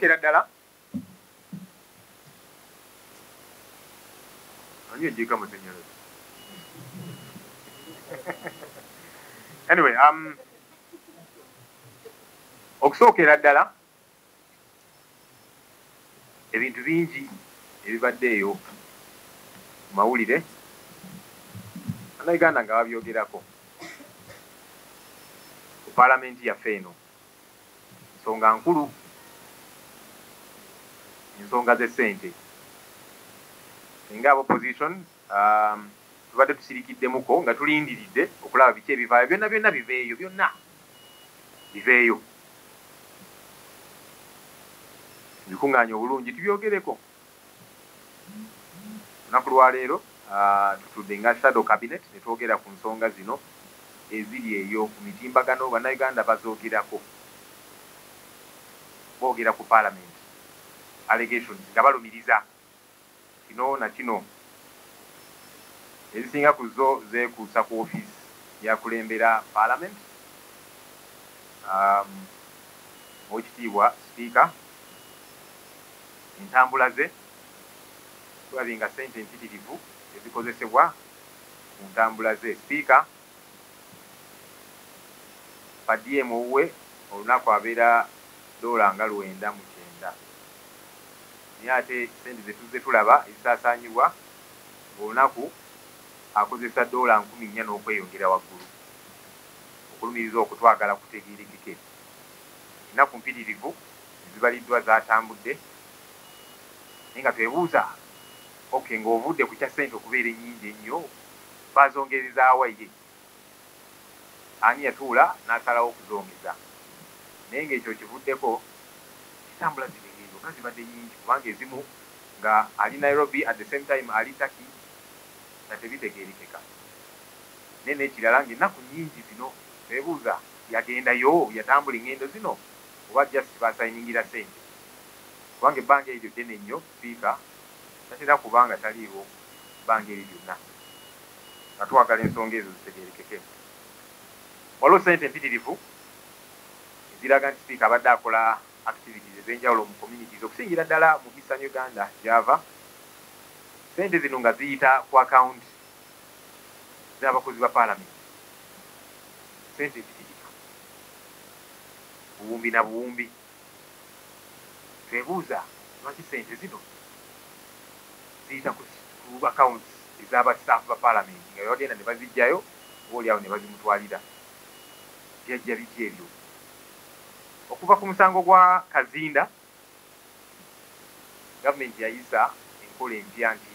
okusookera ddala ani ejjika musenyolozi anyway okusookera ddala ebintu bingi ebibaddeeyo mu mawulire bannayuganda nga babyogerako ku paalamenti yaffe eno ensonga nkulu ensonga z'essente singa abopposition tubadde tusirikiddemuko nga tulindiridde okulaba biki ebivaayo byonna byonna biveeyo byonna biveeyo bikuŋŋaanya obulungi tubyogereko lunaku lwaleero tutudde nga shadow cabinet ne twogera ku nsonga zino eziri eyo ku mitimbagano bannayuganda bazoogerako boogera ku parliament allegations nga balumiriza kino na kino ezisinga ku zo zeekuusa ku office yakulembera parliament owekitiibwa speaker entambula ze tulabe nga ssente empitirivu ezikozesebwa mu ntambula ze speaker padiem owuwe olunaku abeera $9.9 naye ate ssente zetuzze tulaba ezisaasaanyibwa olunaku akozesa $4,000 n'okweyongera waggulu okulumiriza okutwagala kutegeerekeke ennaku mpitirivu ezibaliddwa zaatambudde naye nga twebuuza okay ng'ovudde ku kya ssente okubeera ennyingi ennyo bazongerezaawa ye ani yatuula n'asalawo okuzongeza naye ng'ekyo kivuddeko kitambula zibeerezo nga zibadde nnyingi kubanga ezimu nga ali Nairobi at the same time ali Taki nga tebitegeerekeka naye n'ekirala ng'ennaku nnyingi zino twebuuza yagendayo yatambula engendo zino oba just basayingira ssente kubanga ebbanga eryo ddene nnyo sipiika tatera kubanga taliiwo ebbanga eri lyonna nga twagala ensonga ezo zitegeerekeke waliwo ssente empitirivu eziraga nti sipiika abadde akola activities ez'enjawulo mu communities okusingira ddala mu Eastern Uganda gy'ava ssente zino nga ziyita ku account z'abakozi ba paalamenti ssente empitirivu buwumbi na buwumbi twebuuza lwaki ssente zino ziyita ku accounts ez'abasitaafu ba paalamenti nga bagenda ne bazijjayo obaoliawo ne bazimutwalira byajja biki ebyo okuva ku musango gwa Kazinda gavumenti yayisa enkola empya nti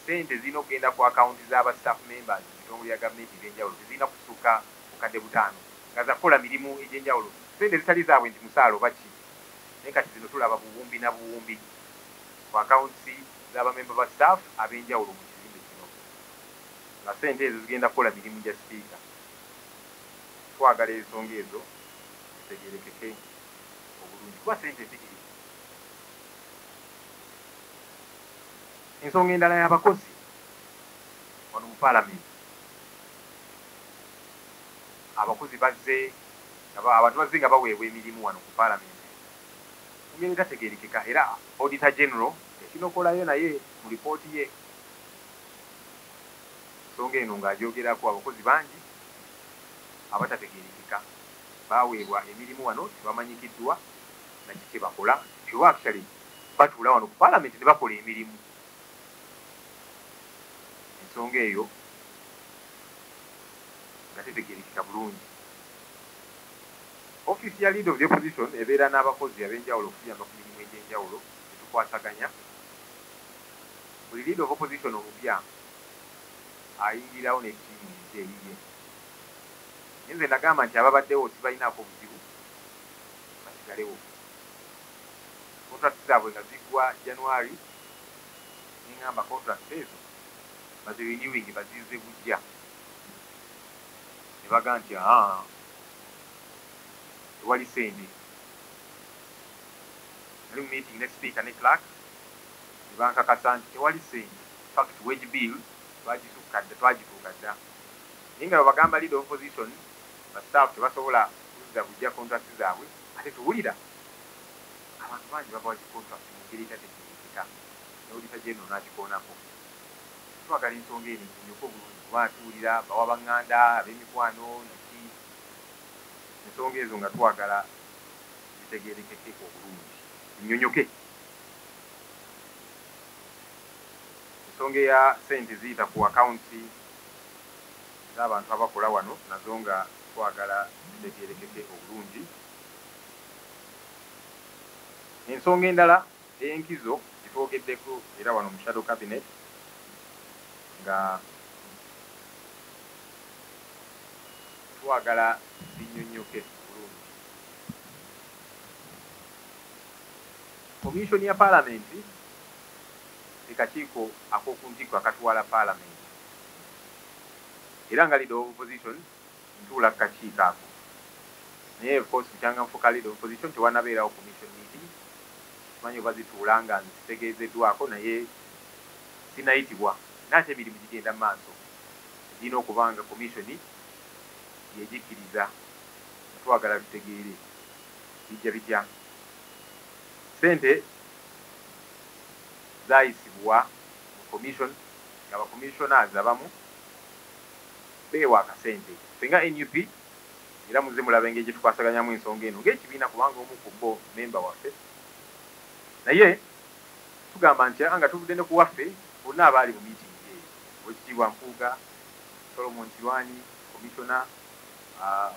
ssente zirina okugenda ku akawunti z'abastaff members mu bitongole bya gavumenti eby'enjawulo tezirina kusukka bukadde 5 nga zakukola mirimu egy'enjawulo ssente zitali zaabwe nti musaala oba ki naye kati zino tulaba buwumbi na buwumbi ku akawunti z'abamemba ba staff ab'enjawulo mu kizimbe kino nga ssente ezo zigenda kukola mirimu gya sipiika twagala ensonga ezo zitegeerekeke obulungi kuba ssente empitirivu ensonga endala y'abakozi wano mu paalamenti abakozi bazze abantu bazze nga baweebwa emirimu wano ku paalamenti mu ngeri etategeerekeka era auditor general ekinokolayo naye mu lipooti ye ensonga eno ng'agyogerako abakozi bangi abatategeerekeka baweebwa emirimu wano tebamanyikiddwa naki kye bakola kyoba actually batuula wano ku paalamenti ne bakola emirimu ensonga eyo nga tetegeerekeka bulungi office ya leader of the opposition ebeera n'abakozi ab'enjawulo okuyamba ku mirimu egy'enjawulo etukwasaganya buli leader of opposition omupya ayingirawo n'ekitiimu nti eyiye nze nagamba nti ababaddewo sibalinaako obuzibu basigalewo contract zaabwe nga ziggwa January nengamba contract ezo bazirenewing bazize bujja ne baga nti tewali sente nali mu meeting ne speaker ne clerk ne bankakasa nti tewali sente fact wage bill twagituuka dda naye nga babagamba leader of opposition bastaff tebasobola kuziza bujja contract zaabwe ate tuwulira abantu bangi babawa kikontrakt mu ngeri etategeerekeka n'olita gyeno n'akikoonako. Twagala ensonga eno ennyunyuke obulungi kuba atuwulira bawa baŋŋanda ab'emikwano naki ensonga ezo nga twagala zitegeerekeke obulungi nnyunyuke. Ensonga eya ssente ziyita ku akawunti z'abantu abakola wano nazo nga twagala zitegeerekeke obulungi. Ensonga endala ey'enkizo gitwogeddeko era wano mu shadow cabinet nga twagala zinnyunyuke bulungi. Komishoni ya Paalamenti kakiiko ak'oku ntikko akatwala Paalamenti era nga leader of opposition ntuula ku kakiiko ako naye of course kukyanganfuka leader of opposition tewanabeerawo commission meeting simanyi oba zituula nga zitegeezeddwako naye sinayitibwa naate emirimu gigenda mu maaso egirina okuba nga komishoni yegikkiriza twagala bitegeere bijja bitya. Ssente zayisibwa mu commission nga bakomissionazi abamu beewa akasente ffe nga NUP era muze mulaba engeri gye tukwasaganyamu ensonga eno ng'ekibiina kubanga omu ku bo memba waffe naye tugamba nti nga tuvudde ne ku waffe bonna abaali mu meeting eyo Oweekitiibwa Mpuuga, Solomon Kirwanyi, Commissioner,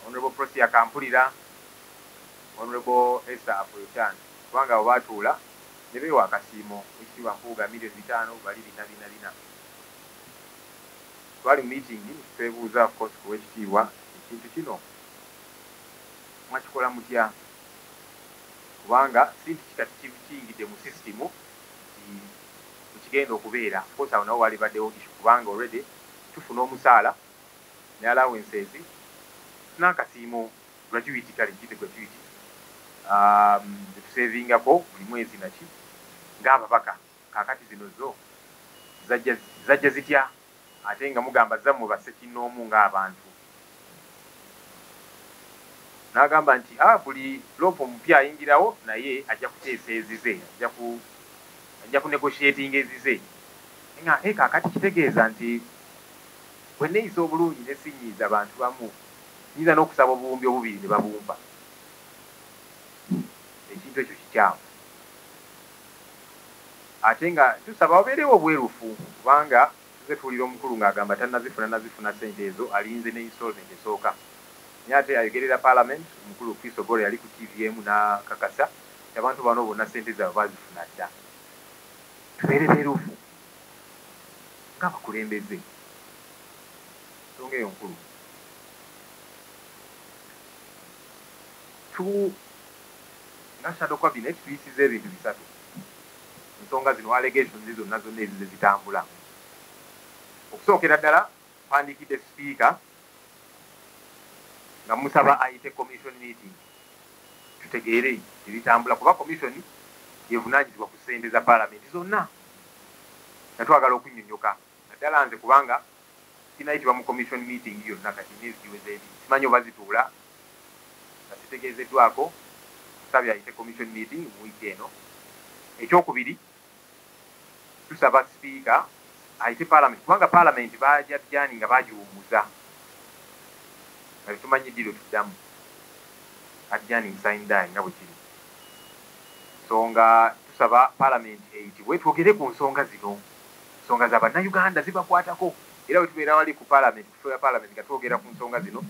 Honorable Prosia Kampulira, Honorable Esther Apoyochan kubanga abo baatuula ne beewa akasiimo Oweekitiibwa Mpuuga millions 5 bali 4 twali mu meeting twebuuza of course ku Oweekitiibwa ekintu kino mwakikola mutya kubanga sinti kikati kiyingidde mu sisitimu kigenda okubeera of course awo nawo wali baddewo issue kubanga already tufuna omusaala ne allowances n'akasiimo gratuity kale nkite gratuity zetusevingako buli mwezi naki ng'ababaka kaakati zino zo zajja zitya ate nga mugamba zammwe bassekinnoomu ng'abantu n'agamba nti buli lopo omupya ayingirawo naye ajja kuteesa ezize ajja kunegotiatinga ezize nga kaakati kitegeeza nti bwe neeyisa obulungi ne sinyiiza abantu bamu nyinza n'okusaba obuwumbi obubiri ne babumba ekintu ekyo kikyamu ate nga tusaba obeerewo obwerufu kubanga tuze tuwulira omukulu ng'agamba nazifuna ssente ezo alinze ne installment esooka naye ate ayogerera Parliament omukulu Kristo Golo yali ku TVM n'akakasa nti abantu bano bonna ssente zaabwe bazifuna dda. Tubeere beerufu ng'abakulembeze ensonga eyo nkulu. Nga shadow cabinet tuyisiza ebintu bisatu ensonga zino allegations zonna ezize zitambula. Okusookera ddala mpandikidde sipiika nga musaba ayite commission meeting tutegeere ebitambula kuba commission yevunaanyizibwa ku ssente za Paalamenti zonna nga twagala okunnyonnyoka naddala nze kubanga sinayitibwa mu commission meeting yonna kati nezigiweza ebiri simanyi oba zituula nga zitegeezeddwako tusabye ayite commission meeting mu wiiki eno. Ekyokubiri tusaba sipiika ayite Paalamenti kubanga Paalamenti bajja jani nga bagiwumuza nga tetumanyi ddiro tuddamu ajjani nsaindayi nga bwe kiri so nga tusaba Paalamenti eyitibwe twogere ku nsonga zino ensonga z'Abannayuganda zibakwatako era bwe tubeera wali ku Paalamenti kifo ya Paalamenti nga twogera ku nsonga zino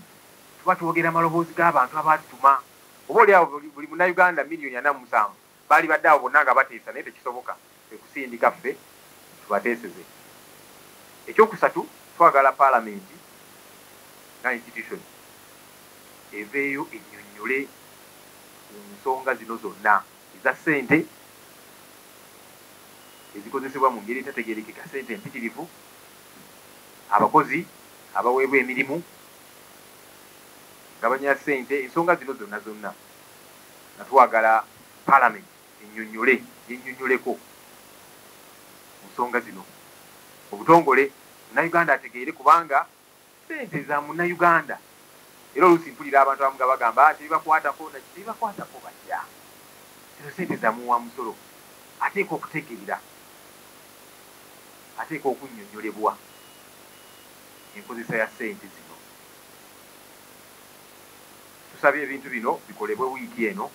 tuba twogera amaloboozi g'abantu abaatutuma oba oli awo buli Munnayuganda miliyoni 47 baali badde awo bonna nga bateesa naye tekisoboka ekusindika ffe tubateeseze. Ekyokusatu twagala Paalamenti nga institution eveeyo ennyonnyole ku nsonga zino zonna eza ssente ezikozesebwa mu ngeri etategeerekeka ssente empitirivu abakozi abaweebwa emirimu gabanya ssente ensonga zino zonna nga twagala Paalamenti yennyonnyoleko mu nsonga zino obutongole Munnayuganda ategeere kubanga ssente za Munnayuganda era oluusi mpulira abantu abamu nga bagamba tebibakwatako batya ezo sente zamuwa musolo ateeka okutegeera ateeka okunnyonnyolebwa enkozesa ya ssente zino. Tusabye ebintu bino bikolebwe wiiki eno.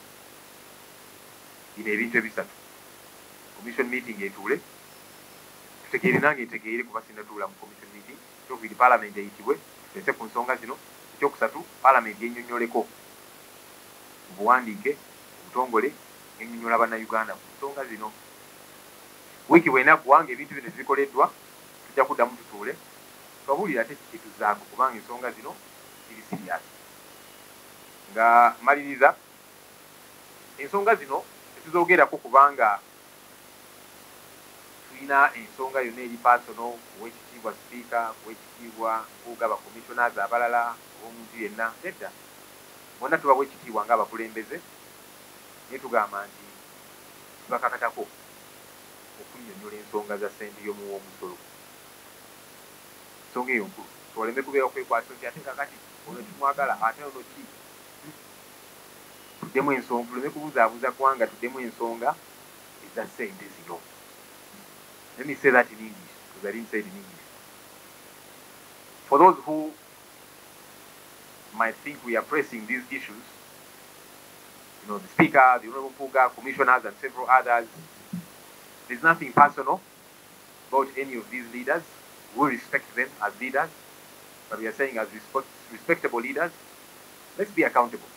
Bino ebintu ebisatu: commission meeting etuule, tutegeere nange ntegeere kuba sinnatuula mu commission meeting. Ekyokubiri, parliament eyitibwe tulese ku nsonga zino. Ekyokusatu, parliament yennyonnyoleko mu buwandiike obutongole ennyonnyola bannayuganda ku nsonga zino. Wiiki bw'enaggwa ng'ebintu bino tebikoleddwa, tujja kuddamu tutuule twabulira ate kituzaako kubanga ensonga zino ziri siriyasi. Nga maliriza, ensonga zino tetuzoogerako kubanga tulina ensonga yonna eri pasono, ow'ekitiibwa sipiika, ow'ekitiibwa kugaba commissioners abalala, omuntu yenna. Nedda, bonna tuba bwekitiibwa ng'abakulembeze, naye tugamba nti tubakakatako okunnyonnyola ensonga za ssente y'omuwa omusolo. Ensonga eyo nkulu, toleme kubeera okwekwasa nti ate kakati ono tumwagala ate ono ki. Tuddemu ensonga, tuleme kubuzaabuza kubanga tuddemu ensonga eza ssente zino. Let me say that in English, because I didn't say it in English. For those who might think we are pressing these issues, you know, the Speaker, the Honorable Puga, commissioners, and several others, there's nothing personal about any of these leaders. We respect them as leaders, but we are saying as respectable leaders, let's be accountable.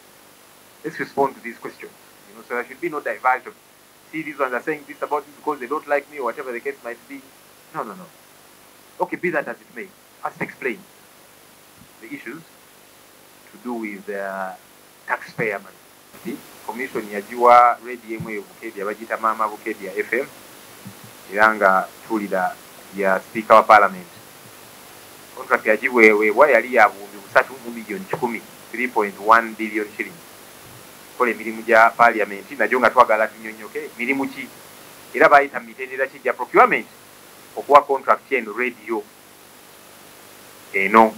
Let's respond to these questions. You know, so there should be no diversion. See, these ones are saying this about this because they don't like me or whatever the case might be. No, no, no. Okay, be that as it may. First explain the issues to do with taxpayer money. The commission yajiwa radio emu Bukedya bagita mama Bukedya FM iranga tulira ya speaker wa parliament. Contract yajiweebwa yali ya bumbi 3 million 10, 3.1 billion shillings. Kole mirimu gya parliament najo nga twagala tunyonnyoke mirimu ki era bayita mitendera ki gya procurement okuwa contract eno radio eno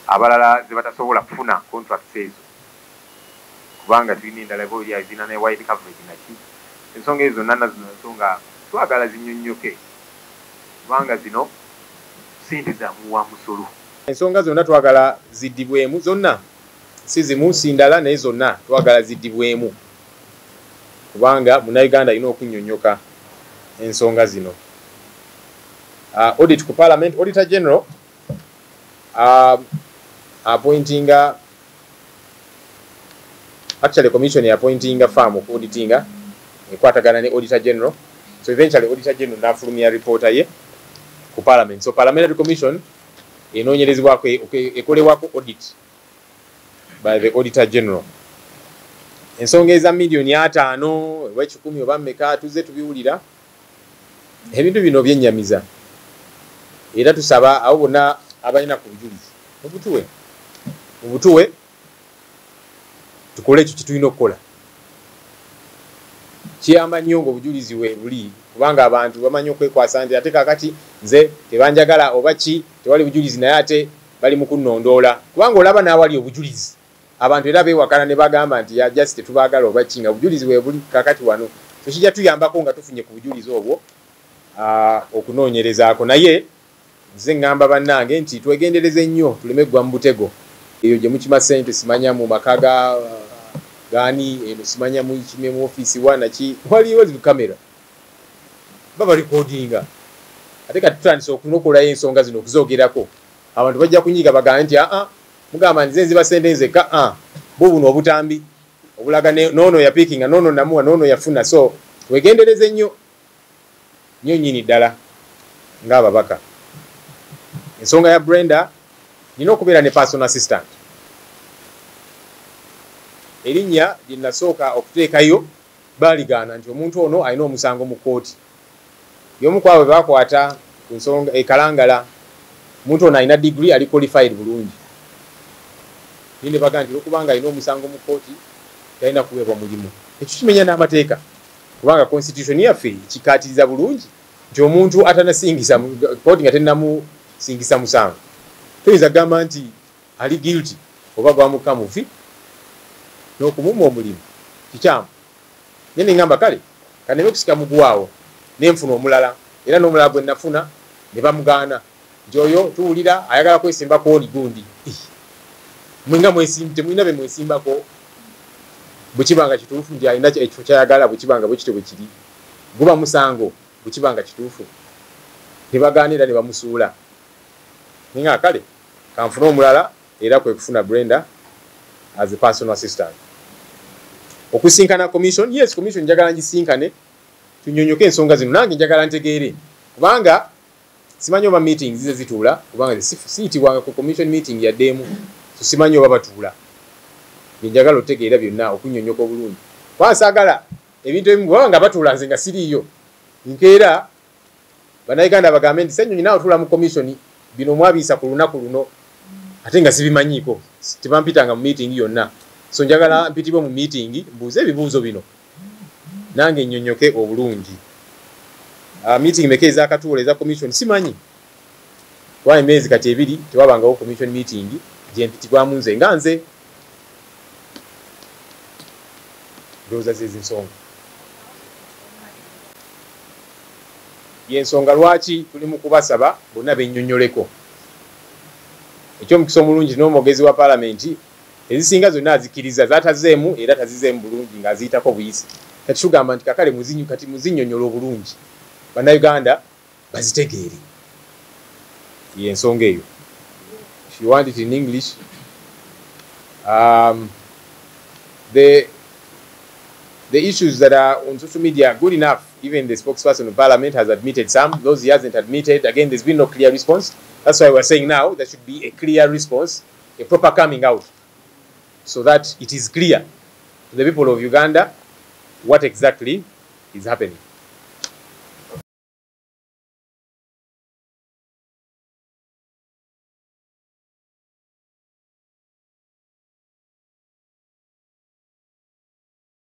abalala ze batasobola kufuna contracts ezo kubanga tulina endala ebo ya zina ne wide coverage naki. Ensonga ezo nana zino nsonga twagala zinyonnyoke kubanga zino sente za muwa musolo. Ensonga zonna twagala ziddibwemu zonna, si zimu si ndala naye zonna twagala ziddibwemu kubanga munnayuganda alina okunnyonnyoka ensonga zino. Audit ku parliament, auditor general appointinga actually commission appointinga firm of auditinga ekwatagana ne auditor general, so eventually auditor general n'afulumya reporter ye ku parliament. So parliamentary commission enoonyerezebwako ekolebwako audit by the auditor general. Ensonga eza million 5 oba 10 oba mmeka tuze tubiwulira, ebintu bino byennyamiza era tusaba abo bonna abalina ku bujulizi obutuwe tukole ekyo kitulina okukola. Kiyamba nnyo ng'obujulizi we buli kubanga abantu bamanyi okwekwasa nti ate kakati nze tebanjagala oba ki tewali bujulizi naye ate bali mu kunnondoola kubanga olaba n'awali obujulizi abantu era beewakana ne bagamba nti just tetubaagala oba ki nga obujulizi we buli kakati wano. So kijja tuyambako nga tufunye ku bujulizi obwo okunoonyerezaako. Naye nze ngamba bannange nti twegendereze nnyo tuleme gwa mu butego eyo gye mukima ssente simanya mu maka gani eno simanya mu kimye mu office wana ki waliwo zi kamera baba recordinga ate kati tutandise okunokola ensonga zino okuzoogerako abantu bajja kunyiga bagamba nti mugamba nze nziba ssente nzeka bo buno obutambi obulaga nono ya pickinga nono namuwa nono yafuna. So twegendereze nnyo nnyini ddala ng'ababaka. Ensonga ya Brenda nina okubeera ne personal assistant. Erinnya lye nasooka okuteekayo baaligaana nti omuntu ono alina omusango mu kkooti. Y'omu ku abo baakwata ku nsonga ekalangala omuntu ono alina degree ali qualified bulungi. Ninde baga nti okubanga alina omusango mu kkooti talina kuweebwa mulimu. Ekyo kimenya n'amateeka kubanga constitution yaffe kikaatiriza bulungi nti omuntu atanasingisa kkooti nga tennamusingisa musango toyinza kugamba nti ali guilty oba gwamuka mufi n'okumumma omulimu kikyamu. nene ngamba kale kaneme kusika mugwawo nenfuna omulala era n'omulala gwe nafuna ne bamugaana nti oyo tuwulira ayagala kwesimbako oli gundi mwenga temulina be mwesimbako bwekibanga kituufu nti alina ekifo kyayagala bwekibanga bwekityo bwe kiri guba musango bwekibanga kituufu tebagaanira ne bamusuula ninga kale kanfuna omulala era kwe kufuna Brenda as a personal assistant. Okusinkana commission, yes commission njagala njisinkane tunyonyoke ensonga zino nange njagala ntegeere kubanga simanyi oba meetings zize zituula kubanga siitibwanga ku commission meeting yaddemu tusimanyi oba batuula njagala otegeera byonna okunyonyoka obulungi kwasaagala ebintu ebimu bwaba nga batuula nze nga siriiyo nkeera bannayuganda bagambe nti Ssenyonyi naawe tuula mu commission bino mwabiisa ku lunaku luno ate nga sibimanyiiko tebampitanga mu meeting yonna so njagala mpitibwe mu meeting mbuuze ebibuuzo bino nange nnyonnyoke obulungi meeting meka ezakatuula eza commission simanyi kuba emyezi kati 2 tewabangawo commission meeting gyempitibwamu nze nga nze ndowooza zezi nsonga yensonga lwaki tuli mu kubasaba bonna bennyonnyoleko ekyomukisa omulungi n'omwogezi wa paalamenti ezisinga zonna azikiriza zaatazeemu era tazizeemu bulungi ng'aziyitako buyisi kati tugamba nti kakale kati muzinnyonnyola obulungi bannayuganda bazitegeere yensonga eyo. If you want it in English, the issues that are on social media are good enough. Even the spokesperson of Parliament has admitted some. Those he hasn't admitted, again, there's been no clear response. That's why we're saying now there should be a clear response, a proper coming out, so that it is clear to the people of Uganda what exactly is happening.